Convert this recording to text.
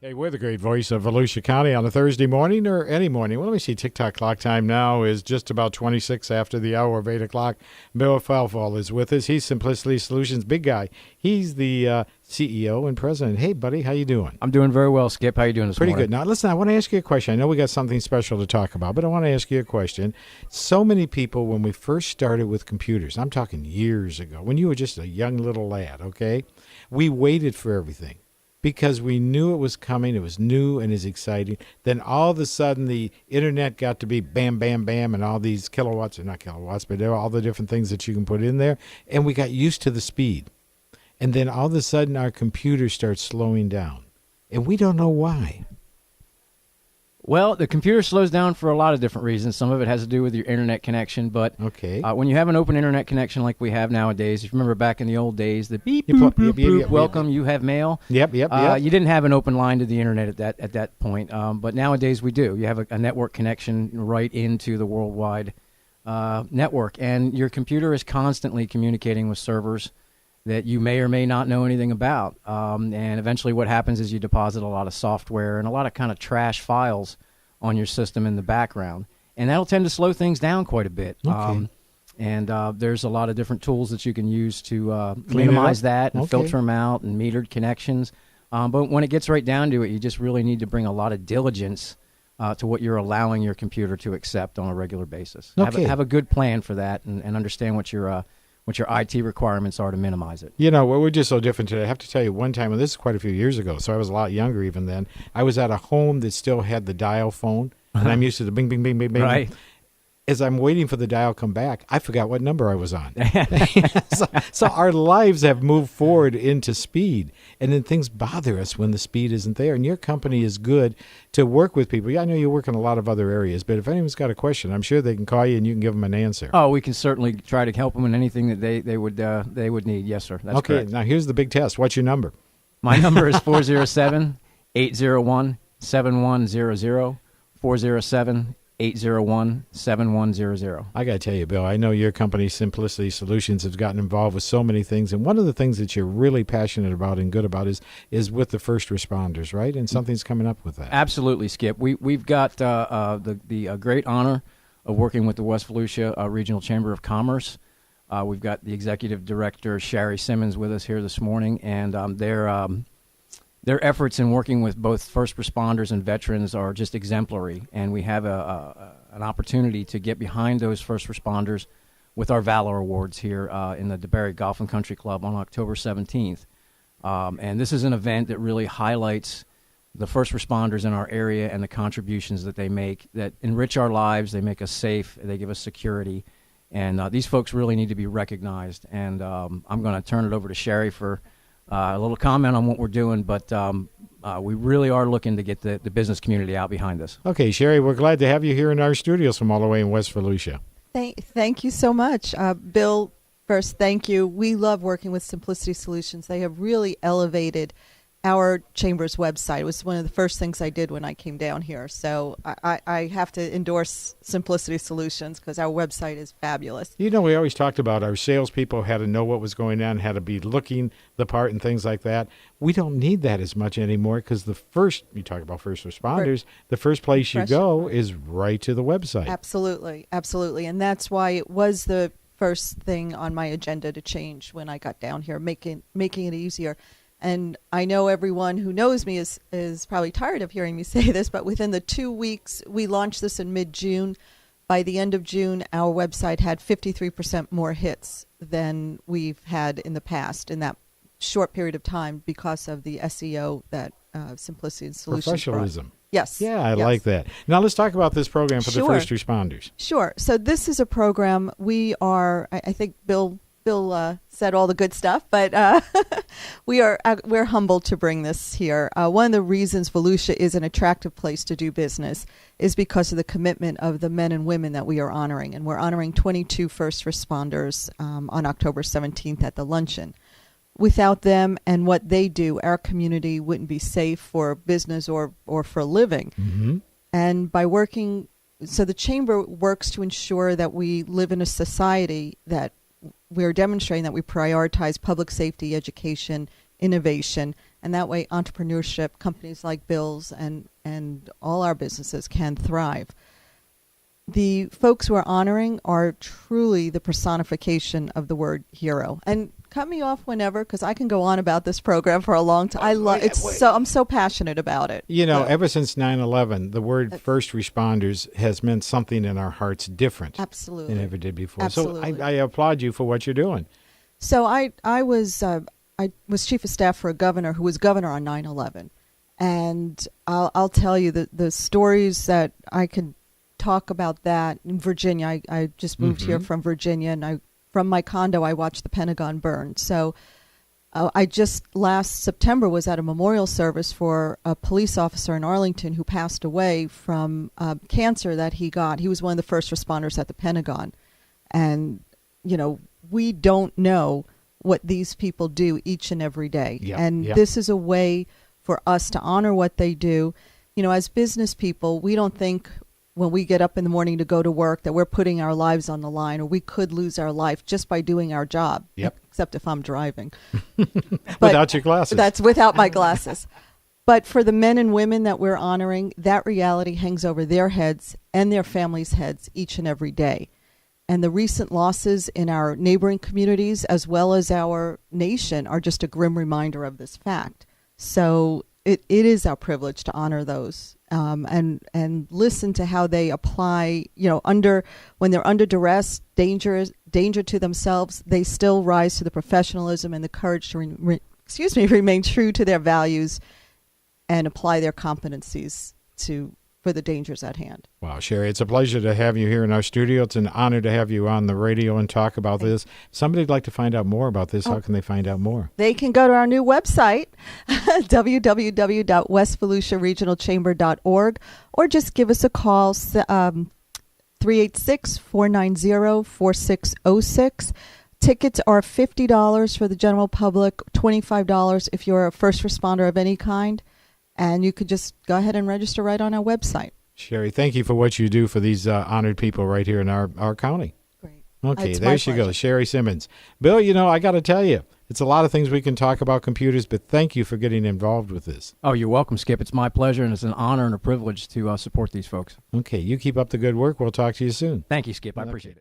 Hey, we're the great voice of Volusia County on a Thursday morning or any morning. Well, let me see. TikTok clock time now is just about 26 after the hour of 8 o'clock. Bill Falfall is with us. He's Simplicity Solutions big guy. He's the CEO and president. Hey, buddy, how you doing? I'm doing very well, Skip. How you doing this morning? Pretty good. Now, listen, I want to ask you a question. I know we got something special to talk about, but I want to ask you a question. So many people, when we first started with computers, I'm talking years ago, when you were just a young little lad, okay, we waited for everything. Because we knew it was coming, it was new and is exciting. Then all of a sudden the internet got to be bam, bam, bam, and all these kilowatts, or not kilowatts, but there are all the different things that you can put in there. And we got used to the speed. And then all of a sudden our computer starts slowing down. And we don't know why. Well, the computer slows down for a lot of different reasons. Some of it has to do with your internet connection, but okay. When you have an open internet connection like we have nowadays, if you remember back in the old days, the beep, boop, boop, boop, welcome, you have mail. Yep. You didn't have an open line to the internet at that point, but nowadays we do. You have a network connection right into the worldwide network, and your computer is constantly communicating with servers that you may or may not know anything about. And eventually what happens is you deposit a lot of software and a lot of kind of trash files on your system in the background. And that'll tend to slow things down quite a bit. Okay. There's a lot of different tools that you can use to minimize that and filter them out and metered connections. But when it gets right down to it, you just really need to bring a lot of diligence to what you're allowing your computer to accept on a regular basis. Okay. Have a good plan for that and understand what your IT requirements are to minimize it. You know, we're just so different today. I have to tell you, one time, and this is quite a few years ago, so I was a lot younger even then, I was at a home that still had the dial phone, and I'm used to the bing, bing, bing, bing, bing. Right. As I'm waiting for the dial to come back, I forgot what number I was on. so our lives have moved forward into speed, and then things bother us when the speed isn't there. And your company is good to work with people. Yeah, I know you work in a lot of other areas, but if anyone's got a question, I'm sure they can call you and you can give them an answer. Oh, we can certainly try to help them in anything that they would need. Yes, sir. That's okay, correct. Now here's the big test. What's your number? My number is 407-801-7100, 407-801-7100. I got to tell you, Bill, I know your company, Simplicity Solutions, has gotten involved with so many things. And one of the things that you're really passionate about and good about is with the first responders, right? And something's coming up with that. Absolutely, Skip. We've got the great honor of working with the West Volusia Regional Chamber of Commerce. We've got the Executive Director, Shari Simmans, with us here this morning. And their efforts in working with both first responders and veterans are just exemplary, and we have an opportunity to get behind those first responders with our Valor Awards here in the DeBerry Golf and Country Club on October 17th. And this is an event that really highlights the first responders in our area and the contributions that they make that enrich our lives. They make us safe. They give us security. And these folks really need to be recognized. And I'm going to turn it over to Shari for a little comment on what we're doing, but we really are looking to get the business community out behind us. Okay, Shari, we're glad to have you here in our studios from all the way in West Volusia. Thank you so much. Bill, first, thank you. We love working with Simplicity Solutions. They have really elevated our chamber's website. It was one of the first things I did when I came down here. So I have to endorse Simplicity Solutions because our website is fabulous. You know, we always talked about our salespeople had to know what was going on, had to be looking the part and things like that. We don't need that as much anymore because you talk about first responders, the first place you go is right to the website. Absolutely, absolutely. And that's why it was the first thing on my agenda to change when I got down here, making it easier. And I know everyone who knows me is probably tired of hearing me say this, but within the 2 weeks, we launched this in mid-June. By the end of June, our website had 53% more hits than we've had in the past in that short period of time because of the SEO that Simplicity Solutions Professionalism. brought. Yes. Yeah, I like that. Now let's talk about this program for the first responders. Sure. So this is a program we are, I think Bill said all the good stuff, but we're humbled to bring this here. One of the reasons Volusia is an attractive place to do business is because of the commitment of the men and women that we are honoring, and we're honoring 22 first responders on October 17th at the luncheon. Without them and what they do, our community wouldn't be safe for business or for living. Mm-hmm. And by working, so the Chamber works to ensure that we live in a society that we're demonstrating that we prioritize public safety, education, innovation, And that way entrepreneurship, companies like Bill's and all our businesses can thrive. The folks we're honoring are truly the personification of the word hero. And cut me off whenever, because I can go on about this program for a long time. I love it. I'm so passionate about it. You know, ever since 9/11, the word first responders has meant something in our hearts different Absolutely. than it ever did before. Absolutely. So I applaud you for what you're doing. So I was chief of staff for a governor who was governor on 9/11, and I'll tell you the stories that I could talk about that in Virginia. I just moved here from Virginia, and from my condo I watched the Pentagon burn. So I just last September was at a memorial service for a police officer in Arlington who passed away from cancer that he got. He was one of the first responders at the Pentagon, and you know, we don't know what these people do each and every day. This is a way for us to honor what they do. You know, as business people, we don't think when we get up in the morning to go to work that we're putting our lives on the line, or we could lose our life just by doing our job. Except if I'm driving. Without your glasses. That's without my glasses. But for the men and women that we're honoring, that reality hangs over their heads and their families' heads each and every day. And the recent losses in our neighboring communities as well as our nation are just a grim reminder of this fact. So it is our privilege to honor those and listen to how they apply, you know, when they're under duress, danger to themselves, they still rise to the professionalism and the courage to remain true to their values and apply their competencies for the dangers at hand. Wow, Shari, it's a pleasure to have you here in our studio. It's an honor to have you on the radio and talk about this. If somebody'd like to find out more about this, how can they find out more? They can go to our new website, www.westvolusiaregionalchamber.org, or just give us a call, 386-490-4606. Tickets are $50 for the general public, $25 if you're a first responder of any kind. And you could just go ahead and register right on our website. Shari, thank you for what you do for these honored people right here in our county. Great. Okay, there she goes, Shari Simmons. Bill, you know, I got to tell you, it's a lot of things we can talk about computers, but thank you for getting involved with this. Oh, you're welcome, Skip. It's my pleasure, and it's an honor and a privilege to support these folks. Okay, you keep up the good work. We'll talk to you soon. Thank you, Skip. I appreciate it.